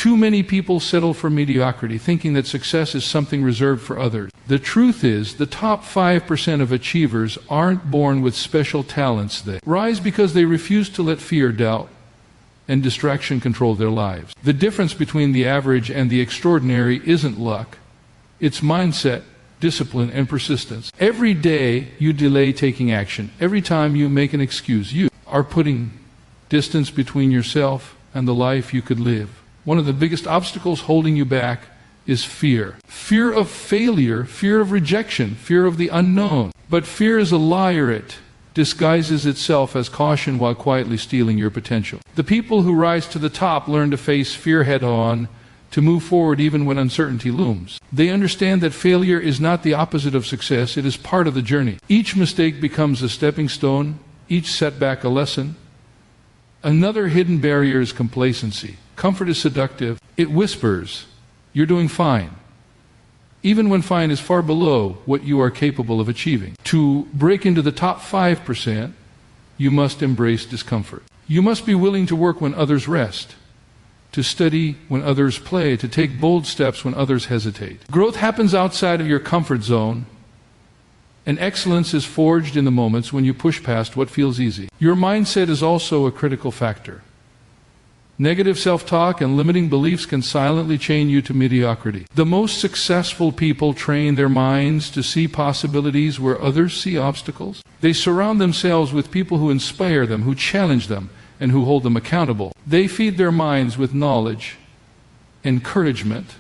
Too many people settle for mediocrity, thinking that success is something reserved for others. The truth is, the top 5% of achievers aren't born with special talents. They rise because they refuse to let fear, doubt, and distraction control their lives. The difference between the average and the extraordinary isn't luck. It's mindset, discipline, and persistence. Every day you delay taking action, every time you make an excuse, you are putting distance between yourself and the life you could live. One of the biggest obstacles holding you back is fear. Fear of failure, fear of rejection, fear of the unknown. But fear is a liar. It disguises itself as caution while quietly stealing your potential. The people who rise to the top learn to face fear head-on, to move forward even when uncertainty looms. They understand that failure is not the opposite of success, it is part of the journey. Each mistake becomes a stepping stone, each setback a lesson. Another hidden barrier is complacency. Comfort is seductive. It whispers, "You're doing fine," even when fine is far below what you are capable of achieving. To break into the top 5%, you must embrace discomfort. You must be willing to work when others rest, to study when others play, to take bold steps when others hesitate. Growth happens outside of your comfort zone, and excellence is forged in the moments when you push past what feels easy. Your mindset is also a critical factor. Negative self-talk and limiting beliefs can silently chain you to mediocrity. The most successful people train their minds to see possibilities where others see obstacles. They surround themselves with people who inspire them, who challenge them, and who hold them accountable. They feed their minds with knowledge, encouragement,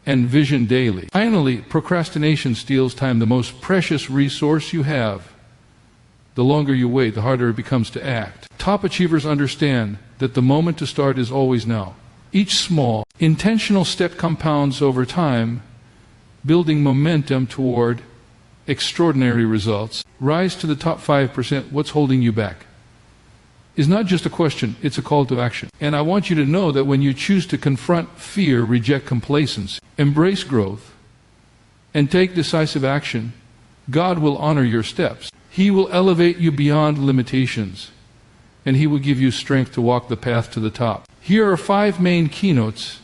and vision daily. Finally, procrastination steals time, the most precious resource you have. The longer you wait, the harder it becomes to act. Top achievers understand that the moment to start is always now. Each small, intentional step compounds over time, building momentum toward extraordinary results. Rise to the top 5%. What's holding you back? Is not just a question, it's a call to action. And I want you to know that when you choose to confront fear, reject complacency, embrace growth, and take decisive action, God will honor your steps. He will elevate you beyond limitations, and He will give you strength to walk the path to the top. Here are 5 main keynotes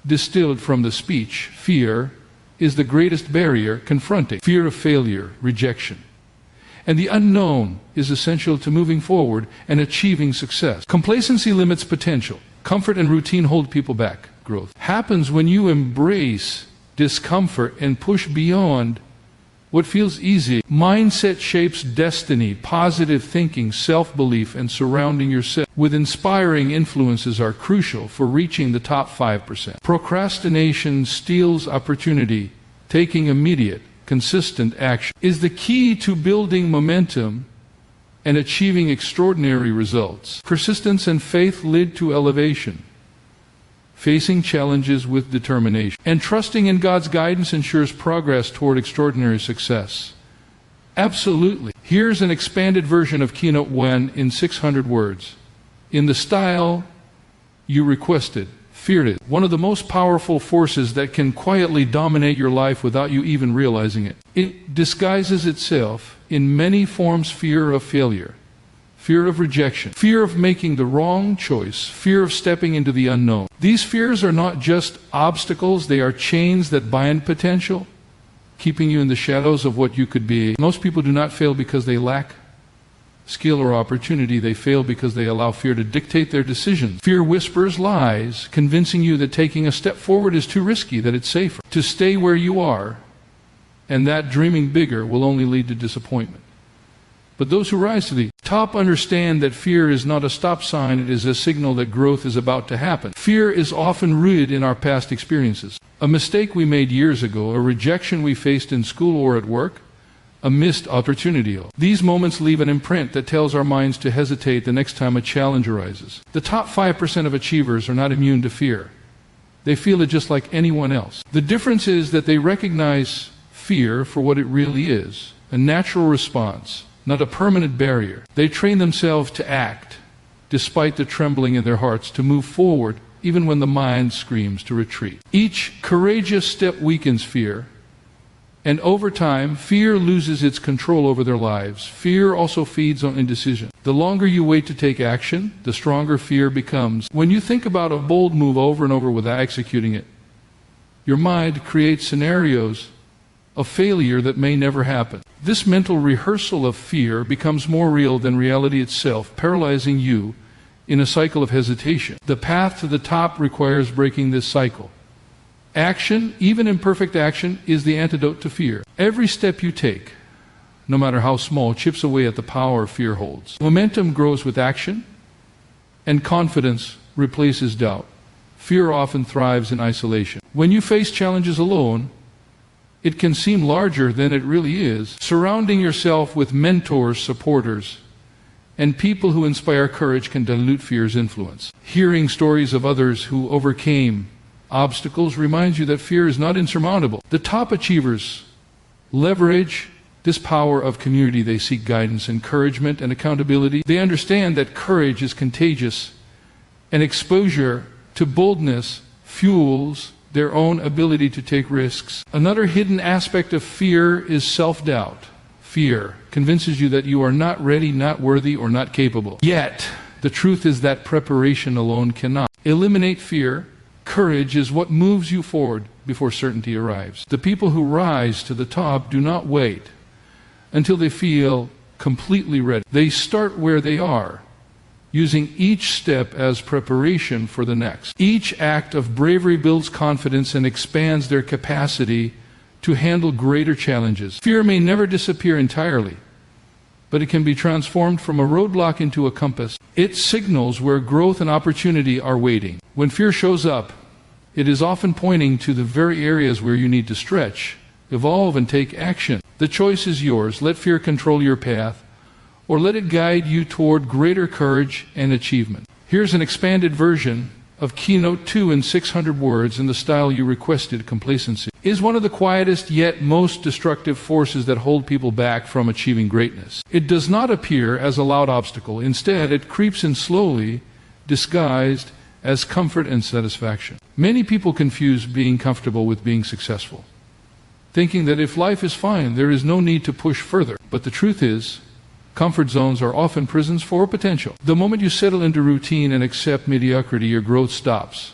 distilled from the speech. Fear is the greatest barrier confronting. Fear of failure, rejection. And the unknown is essential to moving forward and achieving success. Complacency limits potential. Comfort and routine hold people back. Growth happens when you embrace discomfort and push beyond what feels easy. Mindset shapes destiny. Positive thinking, self-belief, and surrounding yourself with inspiring influences are crucial for reaching the top 5%. Procrastination steals opportunity. Taking immediate, consistent action is the key to building momentum and achieving extraordinary results. Persistence and faith lead to elevation. Facing challenges with determination and trusting in God's guidance ensures progress toward extraordinary success. Absolutely. Here's an expanded version of Keynote 1 in 600 words. In the style you requested, fear is one of the most powerful forces that can quietly dominate your life without you even realizing it. It disguises itself in many forms: fear of failure, fear of rejection, fear of making the wrong choice, fear of stepping into the unknown. These fears are not just obstacles, they are chains that bind potential, keeping you in the shadows of what you could be. Most people do not fail because they lack skill or opportunity. They fail because they allow fear to dictate their decisions. Fear whispers lies, convincing you that taking a step forward is too risky, that it's safer to stay where you are, and that dreaming bigger will only lead to disappointment. But those who rise to the top understand that fear is not a stop sign, it is a signal that growth is about to happen. Fear is often rooted in our past experiences. A mistake we made years ago, a rejection we faced in school or at work, a missed opportunity. These moments leave an imprint that tells our minds to hesitate the next time a challenge arises. The top 5% of achievers are not immune to fear. They feel it just like anyone else. The difference is that they recognize fear for what it really is, a natural response, not a permanent barrier. They train themselves to act, despite the trembling in their hearts, to move forward, even when the mind screams to retreat. Each courageous step weakens fear, and over time, fear loses its control over their lives. Fear also feeds on indecision. The longer you wait to take action, the stronger fear becomes. When you think about a bold move over and over without executing it, your mind creates scenarios of failure that may never happen. This mental rehearsal of fear becomes more real than reality itself, paralyzing you in a cycle of hesitation. The path to the top requires breaking this cycle. Action, even imperfect action, is the antidote to fear. Every step you take, no matter how small, chips away at the power fear holds. Momentum grows with action, and confidence replaces doubt. Fear often thrives in isolation. When you face challenges alone, it can seem larger than it really is. Surrounding yourself with mentors, supporters, and people who inspire courage can dilute fear's influence. Hearing stories of others who overcame obstacles reminds you that fear is not insurmountable. The top achievers leverage this power of community. They seek guidance, encouragement, and accountability. They understand that courage is contagious, and exposure to boldness fuels their own ability to take risks. Another hidden aspect of fear is self-doubt. Fear convinces you that you are not ready, not worthy, or not capable. Yet, the truth is that preparation alone cannot eliminate fear. Courage is what moves you forward before certainty arrives. The people who rise to the top do not wait until they feel completely ready. They start where they are, using each step as preparation for the next. Each act of bravery builds confidence and expands their capacity to handle greater challenges. Fear may never disappear entirely, but it can be transformed from a roadblock into a compass. It signals where growth and opportunity are waiting. When fear shows up, it is often pointing to the very areas where you need to stretch, evolve, and take action. The choice is yours. Let fear control your path, or let it guide you toward greater courage and achievement. Here's an expanded version of Keynote 2 in 600 words in the style you requested. Complacency is one of the quietest yet most destructive forces that hold people back from achieving greatness. It does not appear as a loud obstacle. Instead, it creeps in slowly, disguised as comfort and satisfaction. Many people confuse being comfortable with being successful, thinking that if life is fine, there is no need to push further. But the truth is, comfort zones are often prisons for potential. The moment you settle into routine and accept mediocrity, your growth stops,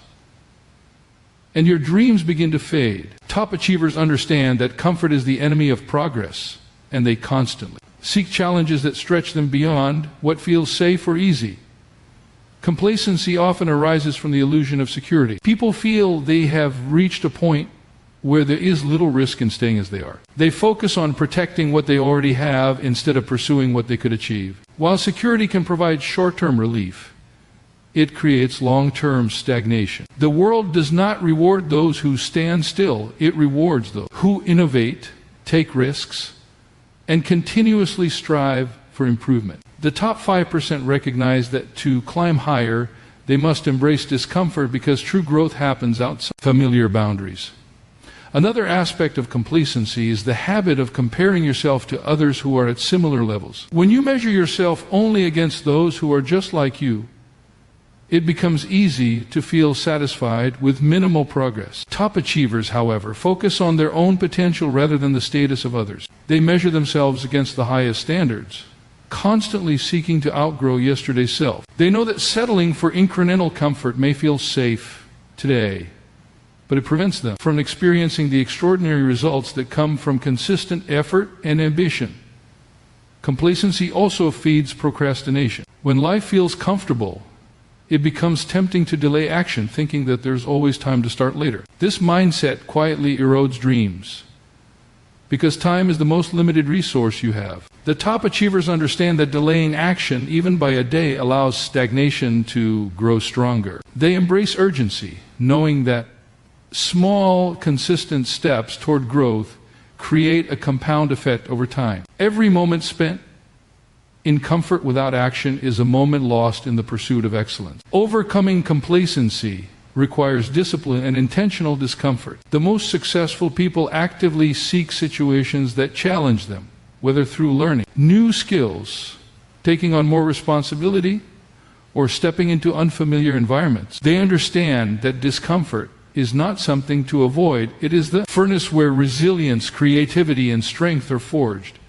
and your dreams begin to fade. Top achievers understand that comfort is the enemy of progress, and they constantly seek challenges that stretch them beyond what feels safe or easy. Complacency often arises from the illusion of security. People feel they have reached a point where there is little risk in staying as they are. They focus on protecting what they already have instead of pursuing what they could achieve. While security can provide short-term relief, it creates long-term stagnation. The world does not reward those who stand still. It rewards those who innovate, take risks, and continuously strive for improvement. The top 5% recognize that to climb higher, they must embrace discomfort because true growth happens outside familiar boundaries. Another aspect of complacency is the habit of comparing yourself to others who are at similar levels. When you measure yourself only against those who are just like you, it becomes easy to feel satisfied with minimal progress. Top achievers, however, focus on their own potential rather than the status of others. They measure themselves against the highest standards, constantly seeking to outgrow yesterday's self. They know that settling for incremental comfort may feel safe today, but it prevents them from experiencing the extraordinary results that come from consistent effort and ambition. Complacency also feeds procrastination. When life feels comfortable, it becomes tempting to delay action, thinking that there's always time to start later. This mindset quietly erodes dreams, because time is the most limited resource you have. The top achievers understand that delaying action, even by a day, allows stagnation to grow stronger. They embrace urgency, knowing that small, consistent steps toward growth create a compound effect over time. Every moment spent in comfort without action is a moment lost in the pursuit of excellence. Overcoming complacency requires discipline and intentional discomfort. The most successful people actively seek situations that challenge them, whether through learning new skills, taking on more responsibility, or stepping into unfamiliar environments. They understand that discomfort is not something to avoid. It is the furnace where resilience, creativity, and strength are forged.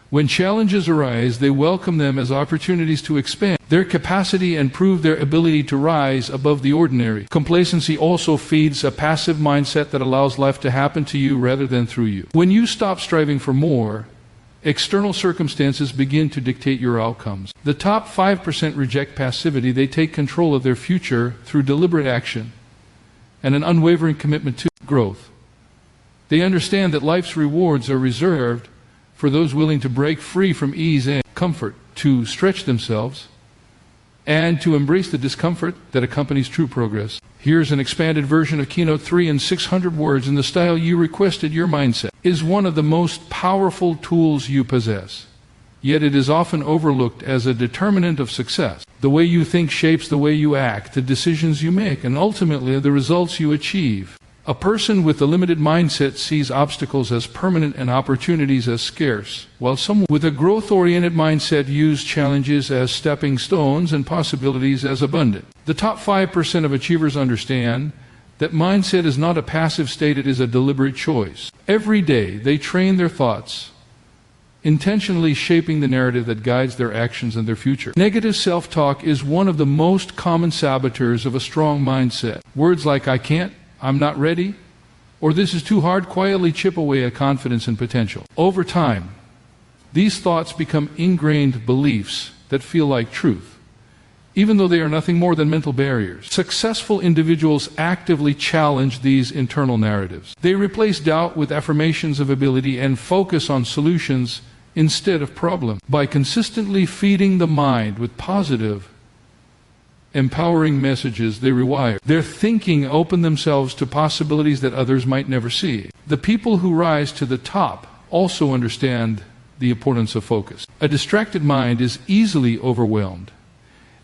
When challenges arise, they welcome them as opportunities to expand their capacity and prove their ability to rise above the ordinary. Complacency also feeds a passive mindset that allows life to happen to you rather than through you. When you stop striving for more, external circumstances begin to dictate your outcomes. The top 5% reject passivity. They take control of their future through deliberate action and an unwavering commitment to growth. They understand that life's rewards are reserved for those willing to break free from ease and comfort, to stretch themselves, and to embrace the discomfort that accompanies true progress. Here's an expanded version of Keynote 3 in 600 words in the style you requested. Your mindset is one of the most powerful tools you possess, yet it is often overlooked as a determinant of success. The way you think shapes the way you act, the decisions you make, and ultimately the results you achieve. A person with a limited mindset sees obstacles as permanent and opportunities as scarce, while someone with a growth-oriented mindset views challenges as stepping stones and possibilities as abundant. The top 5% of achievers understand that mindset is not a passive state, it is a deliberate choice. Every day they train their thoughts, intentionally shaping the narrative that guides their actions and their future. Negative self-talk is one of the most common saboteurs of a strong mindset. Words like "I can't," "I'm not ready," or "this is too hard" quietly chip away at confidence and potential. Over time, these thoughts become ingrained beliefs that feel like truth, even though they are nothing more than mental barriers. Successful individuals actively challenge these internal narratives. They replace doubt with affirmations of ability and focus on solutions instead of problems. By consistently feeding the mind with positive, empowering messages, they rewire their thinking, open themselves to possibilities that others might never see. The people who rise to the top also understand the importance of focus. A distracted mind is easily overwhelmed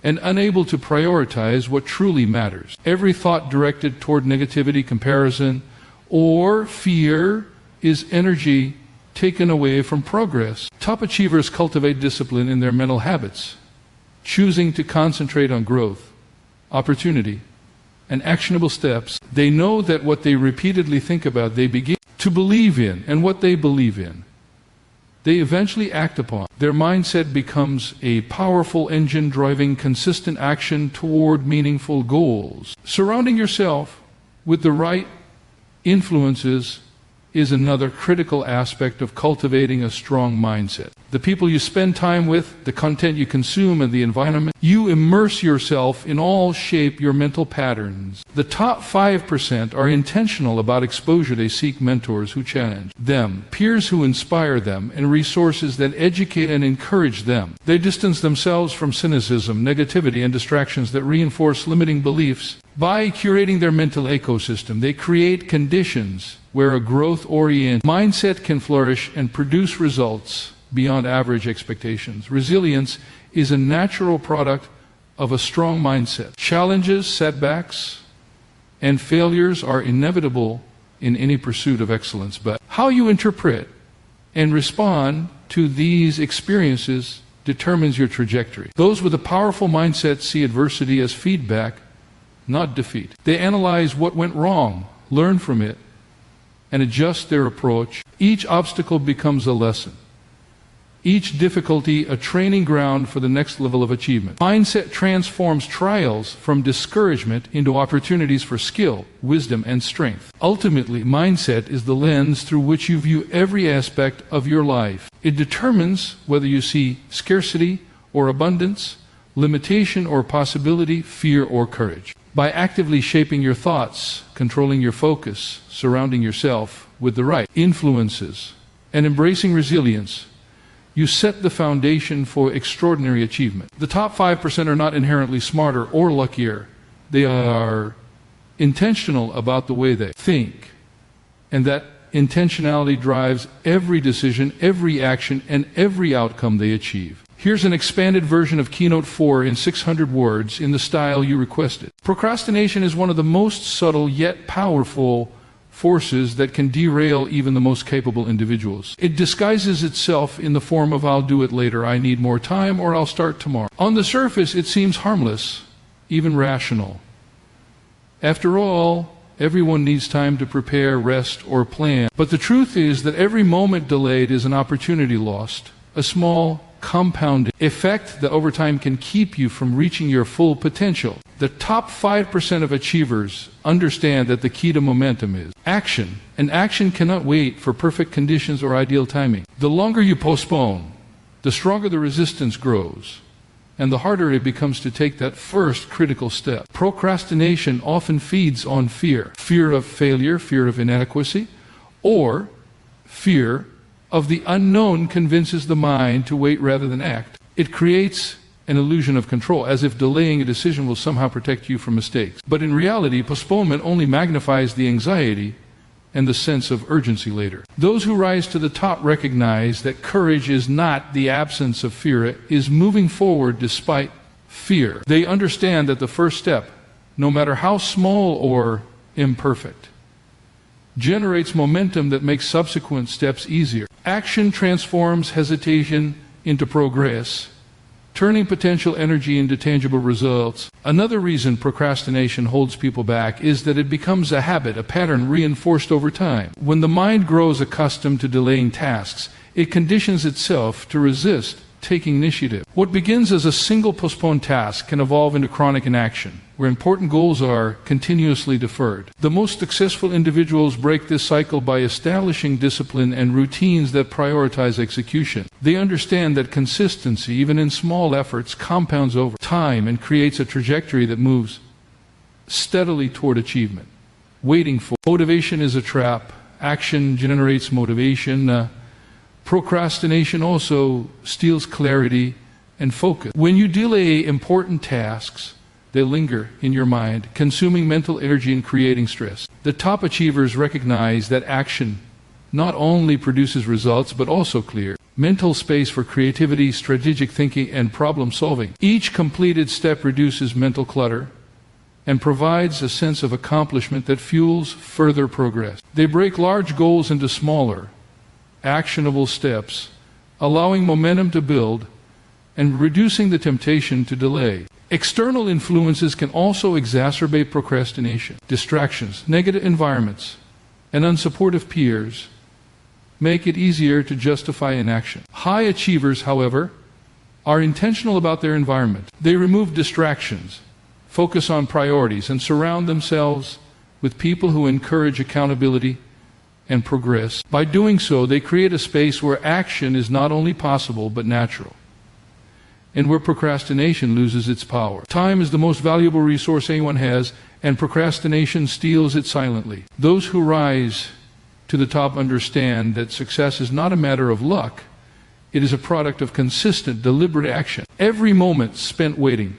and unable to prioritize what truly matters. Every thought directed toward negativity, comparison, or fear is energy taken away from progress. Top achievers cultivate discipline in their mental habits, choosing to concentrate on growth, opportunity, and actionable steps. They know that what they repeatedly think about, they begin to believe in, and what they believe in, they eventually act upon. Their mindset becomes a powerful engine driving consistent action toward meaningful goals. Surrounding yourself with the right influences is another critical aspect of cultivating a strong mindset. The people you spend time with, the content you consume, and the environment you immerse yourself in all shape your mental patterns. The top 5% are intentional about exposure. They seek mentors who challenge them, peers who inspire them, and resources that educate and encourage them. They distance themselves from cynicism, negativity, and distractions that reinforce limiting beliefs. By curating their mental ecosystem, they create conditions where a growth-oriented mindset can flourish and produce results beyond average expectations. Resilience is a natural product of a strong mindset. Challenges, setbacks, and failures are inevitable in any pursuit of excellence, but how you interpret and respond to these experiences determines your trajectory. Those with a powerful mindset see adversity as feedback, not defeat. They analyze what went wrong, learn from it, and adjust their approach. Each obstacle becomes a lesson, each difficulty a training ground for the next level of achievement. Mindset transforms trials from discouragement into opportunities for skill, wisdom, and strength. Ultimately, mindset is the lens through which you view every aspect of your life. It determines whether you see scarcity or abundance, limitation or possibility, fear or courage. By actively shaping your thoughts, controlling your focus, surrounding yourself with the right influences, and embracing resilience, you set the foundation for extraordinary achievement. The top 5% are not inherently smarter or luckier. They are intentional about the way they think, and that intentionality drives every decision, every action, and every outcome they achieve. Here's an expanded version of Keynote 4 in 600 words in the style you requested. Procrastination is one of the most subtle yet powerful forces that can derail even the most capable individuals. It disguises itself in the form of "I'll do it later," "I need more time," or "I'll start tomorrow." On the surface, it seems harmless, even rational. After all, everyone needs time to prepare, rest, or plan. But the truth is that every moment delayed is an opportunity lost. a small compounding effect that over time can keep you from reaching your full potential. The top 5% of achievers understand that the key to momentum is action, and action cannot wait for perfect conditions or ideal timing. The longer you postpone, the stronger the resistance grows, and the harder it becomes to take that first critical step. Procrastination often feeds on fear. Fear of failure, fear of inadequacy, or fear of the unknown convinces the mind to wait rather than act. It creates an illusion of control, as if delaying a decision will somehow protect you from mistakes. But in reality, postponement only magnifies the anxiety and the sense of urgency later. Those who rise to the top recognize that courage is not the absence of fear, it is moving forward despite fear. They understand that the first step, no matter how small or imperfect, generates momentum that makes subsequent steps easier. Action transforms hesitation into progress, turning potential energy into tangible results. Another reason procrastination holds people back is that it becomes a habit, a pattern reinforced over time. When the mind grows accustomed to delaying tasks, it conditions itself to resist taking initiative. What begins as a single postponed task can evolve into chronic inaction, where important goals are continuously deferred. The most successful individuals break this cycle by establishing discipline and routines that prioritize execution. They understand that consistency, even in small efforts, compounds over time and creates a trajectory that moves steadily toward achievement. Waiting for motivation is a trap. Action generates motivation. Procrastination also steals clarity and focus. When you delay important tasks, they linger in your mind, consuming mental energy and creating stress. The top achievers recognize that action not only produces results, but also clear mental space for creativity, strategic thinking, and problem solving. Each completed step reduces mental clutter and provides a sense of accomplishment that fuels further progress. They break large goals into smaller, actionable steps, allowing momentum to build and reducing the temptation to delay. External influences can also exacerbate procrastination. Distractions, negative environments, and unsupportive peers make it easier to justify inaction. High achievers, however, are intentional about their environment. They remove distractions, focus on priorities, and surround themselves with people who encourage accountability and progress. By doing so, they create a space where action is not only possible but natural, and where procrastination loses its power. Time is the most valuable resource anyone has, and procrastination steals it silently. Those who rise to the top understand that success is not a matter of luck, it is a product of consistent, deliberate action. Every moment spent waiting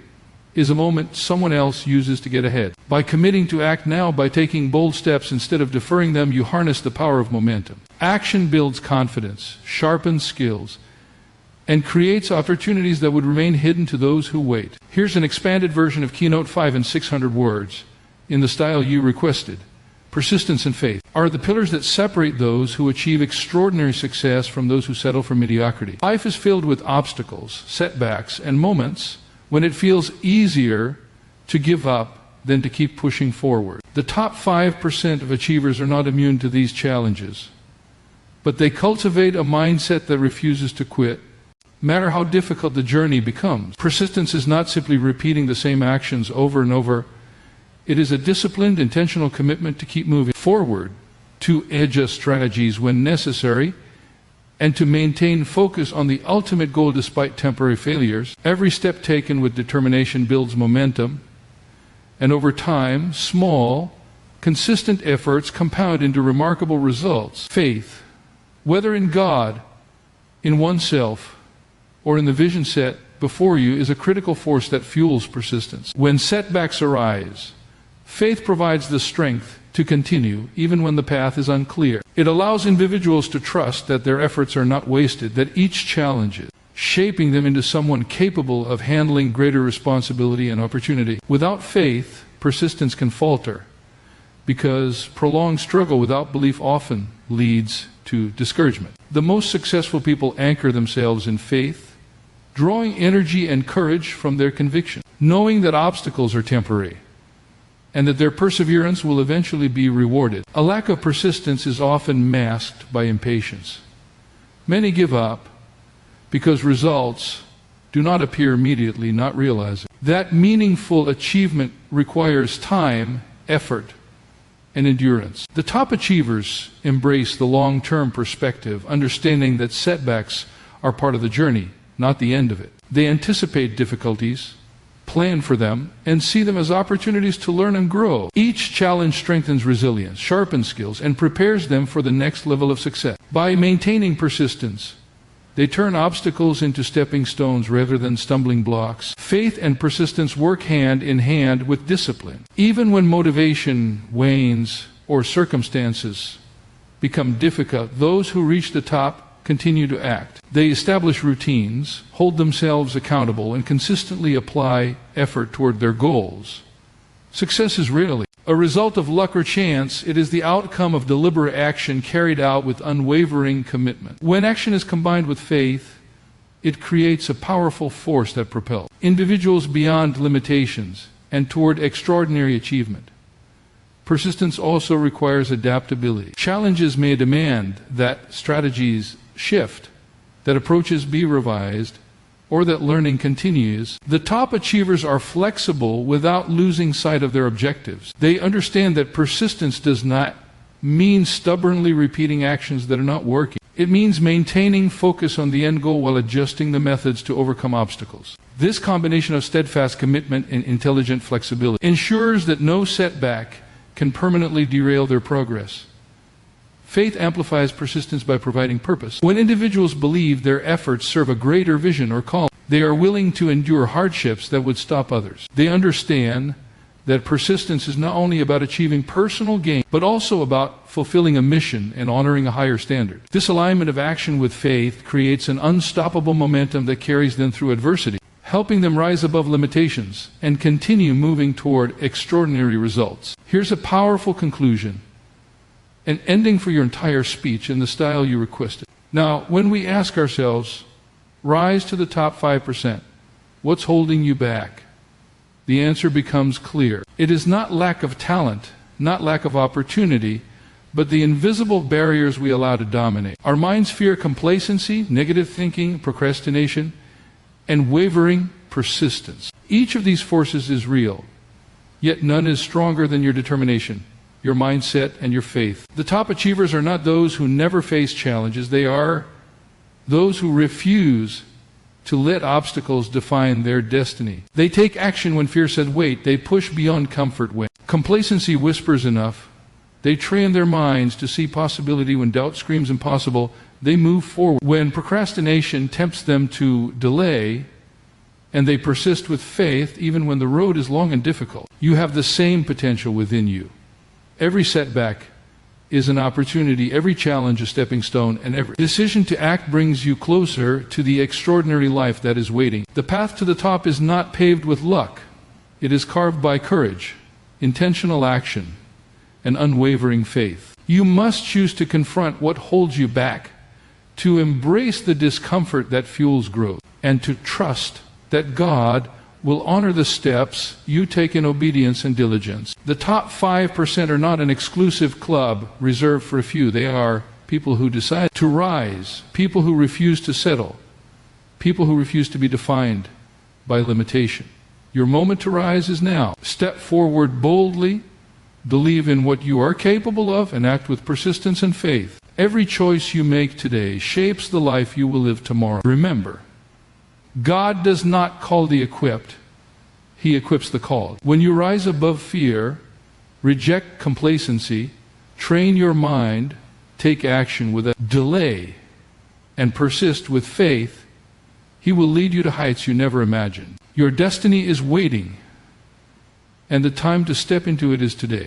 is a moment someone else uses to get ahead. By committing to act now, by taking bold steps instead of deferring them, you harness the power of momentum. Action builds confidence, sharpens skills, and creates opportunities that would remain hidden to those who wait. Here's an expanded version of Keynote 5 in 600 words, in the style you requested. Persistence and faith are the pillars that separate those who achieve extraordinary success from those who settle for mediocrity. Life is filled with obstacles, setbacks, and moments when it feels easier to give up than to keep pushing forward. The top 5% of achievers are not immune to these challenges, but they cultivate a mindset that refuses to quit, no matter how difficult the journey becomes. Persistence is not simply repeating the same actions over and over. It is a disciplined, intentional commitment to keep moving forward, to adjust strategies when necessary, and to maintain focus on the ultimate goal despite temporary failures. Every step taken with determination builds momentum, and over time, small, consistent efforts compound into remarkable results. Faith, whether in God, in oneself, or in the vision set before you, is a critical force that fuels persistence. When setbacks arise, faith provides the strength to continue even when the path is unclear. It allows individuals to trust that their efforts are not wasted, that each challenge is shaping them into someone capable of handling greater responsibility and opportunity. Without faith, persistence can falter, because prolonged struggle without belief often leads to discouragement. The most successful people anchor themselves in faith, drawing energy and courage from their conviction, knowing that obstacles are temporary and that their perseverance will eventually be rewarded. A lack of persistence is often masked by impatience. Many give up because results do not appear immediately, not realized. That meaningful achievement requires time, effort, and endurance. The top achievers embrace the long-term perspective, understanding that setbacks are part of the journey, not the end of it. They anticipate difficulties, plan for them, and see them as opportunities to learn and grow. Each challenge strengthens resilience, sharpens skills, and prepares them for the next level of success. By maintaining persistence, they turn obstacles into stepping stones rather than stumbling blocks. Faith and persistence work hand in hand with discipline. Even when motivation wanes or circumstances become difficult, those who reach the top continue to act. They establish routines, hold themselves accountable, and consistently apply effort toward their goals. Success is rarely a result of luck or chance. It is the outcome of deliberate action carried out with unwavering commitment. When action is combined with faith, it creates a powerful force that propels individuals beyond limitations and toward extraordinary achievement. Persistence also requires adaptability. Challenges may demand that strategies shift, that approaches be revised, or that learning continues. The top achievers are flexible without losing sight of their objectives. They understand that persistence does not mean stubbornly repeating actions that are not working. It means maintaining focus on the end goal while adjusting the methods to overcome obstacles. This combination of steadfast commitment and intelligent flexibility ensures that no setback can permanently derail their progress. Faith amplifies persistence by providing purpose. When individuals believe their efforts serve a greater vision or call, they are willing to endure hardships that would stop others. They understand that persistence is not only about achieving personal gain, but also about fulfilling a mission and honoring a higher standard. This alignment of action with faith creates an unstoppable momentum that carries them through adversity, helping them rise above limitations and continue moving toward extraordinary results. Here's a powerful conclusion, an ending for your entire speech in the style you requested. Now, when we ask ourselves, rise to the top 5%, what's holding you back? The answer becomes clear. It is not lack of talent, not lack of opportunity, but the invisible barriers we allow to dominate. Our minds fear complacency, negative thinking, procrastination, and wavering persistence. Each of these forces is real, yet none is stronger than your determination, your mindset, and your faith. The top achievers are not those who never face challenges. They are those who refuse to let obstacles define their destiny. They take action when fear said wait. They push beyond comfort when complacency whispers enough. They train their minds to see possibility when doubt screams impossible. They move forward when procrastination tempts them to delay, and they persist with faith even when the road is long and difficult. You have the same potential within you. Every setback is an opportunity, every challenge a stepping stone, and every decision to act brings you closer to the extraordinary life that is waiting. The path to the top is not paved with luck. It is carved by courage, intentional action, and unwavering faith. You must choose to confront what holds you back, to embrace the discomfort that fuels growth, and to trust that God will honor the steps you take in obedience and diligence. The top 5% are not an exclusive club reserved for a few. They are people who decide to rise, people who refuse to settle, people who refuse to be defined by limitation. Your moment to rise is now. Step forward boldly, believe in what you are capable of, and act with persistence and faith. Every choice you make today shapes the life you will live tomorrow. Remember, God does not call the equipped, He equips the called. When you rise above fear, reject complacency, train your mind, take action without delay, and persist with faith, He will lead you to heights you never imagined. Your destiny is waiting, and the time to step into it is today.